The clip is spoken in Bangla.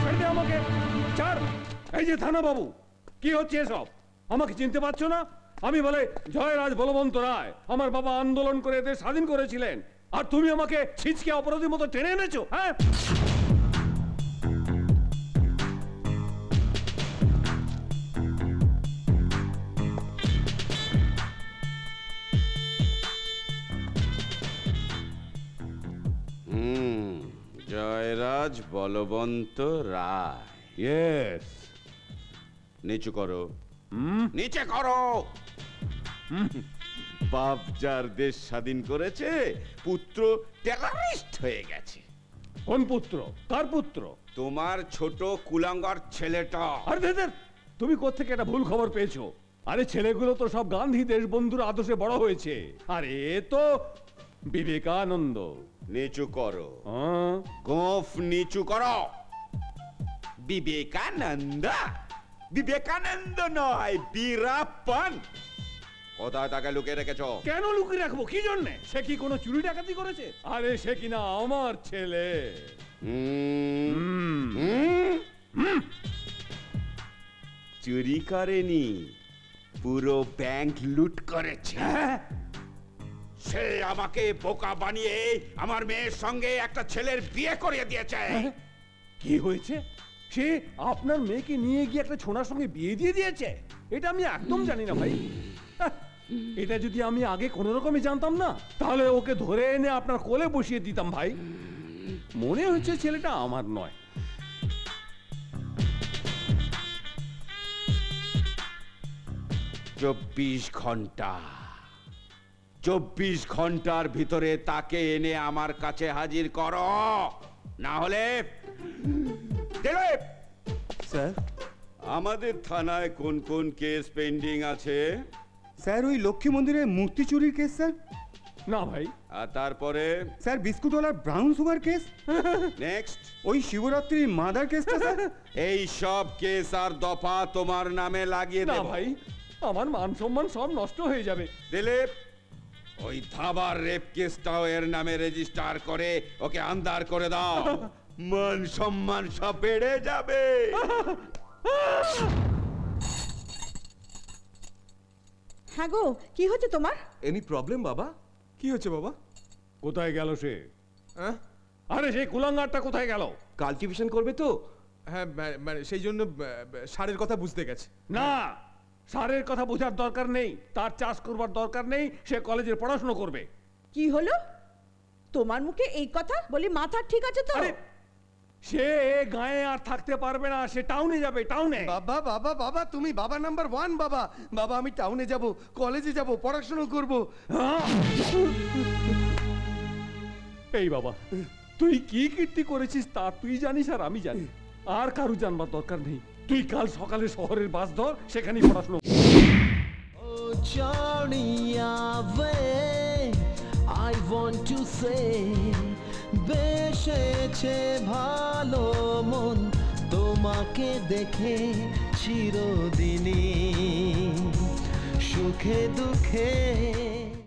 ছেড়ে দে আমাকে, ছাড়। এই যে থানা বাবু, কি হচ্ছে এসব? আমাকে চিনতে পারছো না? আমি বলে জয়রাজ বলবন্ত রায়, আমার বাবা আন্দোলন করে এদের স্বাধীন করেছিলেন, আর তুমি আমাকে ছিচকে অপরাধীর মতো টেনে এনেছো। হ্যাঁ, জয়রাজ বলবন্ত রায়। ইয়েস। নিচু করো, নিচে করো। বাপ যার দেশ স্বাধীন করেছে, পুত্র টেররিস্ট হয়ে গেছে। কোন পুত্র? কার পুত্র? তোমার ছোট কুলাঙ্গার ছেলেটা। আরে দেদের, তুমি কোত্থেকে একটা ভুল খবর পেয়েছো? আরে ছেলেগুলো তো সব গান্ধী দেশবন্ধুর আদর্শে বড় হয়েছে, আর এ তো বিবেকানন্দ। নিচু করো, হ্যাঁ, গোফ নিচু করো। বিবেকানন্দ? বিবেকানন্দ নয়, বীরাপ্পন। কোথায় তাকে লুকিয়ে রেখেছো? কেন লুকিয়ে রাখবো? কি জন্য? সে কি কোনো চুরি ডাকাতি করেছে? আরে সে কিনা আমার ছেলে। চুরি করেনি, পুরো ব্যাংক লুট করেছে। সে আমাকে বোকা বানিয়ে আমার মেয়ের সঙ্গে একটা ছেলের বিয়ে করিয়ে দিয়েছে। কি হয়েছে? সে আপনার মেয়েকে নিয়ে গিয়ে একটা ছোনার সঙ্গে বিয়ে দিয়ে দিয়েছে? এটা আমি একদম জানি না ভাই। এটা যদি আমি আগে কোনো রকমই জানতাম না, তাহলে ওকে ধরে এনে আপনার কোলে বসিয়ে দিতাম ভাই। মনে হচ্ছে ছেলেটা আমার নয়। 24 ঘন্টা, 24 ঘন্টার ভিতরে তাকে এনে আমার কাছে হাজির করো, না হলে। স্যার, আমাদের থানায় কোন কোন কেস পেন্ডিং আছে? স্যার ওই লক্ষ্মী মন্দিরের মূর্তি চুরির কেস স্যার। না ভাই। আর তারপরে? স্যার বিস্কুটওয়ালার ব্রাউন সুগার কেস। নেক্সট? ওই শিবরাত্রির মাদার কেসটা স্যার। এই সব কেস আর দফা তোমার নামে লাগিয়ে না দেব। ভাই, আমার মান সম্মান সব নষ্ট হয়ে যাবে। দিলীপ, ওই ধাবার রেপ কেসটাও এর নামে রেজিস্টার করে ওকে আন্দার করে দাও। মান সম্মান সব বেড়ে যাবে। হ্যাঁ গো, কি হচ্ছে তোমার? এনি প্রবলেম বাবা? কি হচ্ছে বাবা? কোথায় গেল সে? হ্যাঁ, আরে সেই কুলাঙ্গারটা কোথায় গেল? কাল্টিভেশন করবে তো। হ্যাঁ, মানে সেই জন্য সারের কথা বুঝতে গেছে। না, সারের কথা বোঝার দরকার নেই, তার চাষ করবার দরকার নেই, সে কলেজের পড়াশোনা করবে। কি হলো তোমার মুখে এই কথা? বলি মাথা ঠিক আছে তো? আরে সে গায়ে আর থাকতে পারবে না, সে টাউনে যাবে, টাউনে। বাবা বাবা বাবা, তুমি বাবা নাম্বার 1 বাবা। বাবা আমি টাউনে যাব, কলেজে যাব, পড়াশোনা করব। এই বাবা, তুই কি কীর্তি করেছিস তা তুই জানিস আর আমি জানি, আর কারু জানবার দরকার নেই। তুই কাল সকালে শহরের বাস ধর, সেখানেই পড়াশোনা। I want to say বেশেছে ভালো মন তোমাকে দেখে চিরদিনই সুখে দুঃখে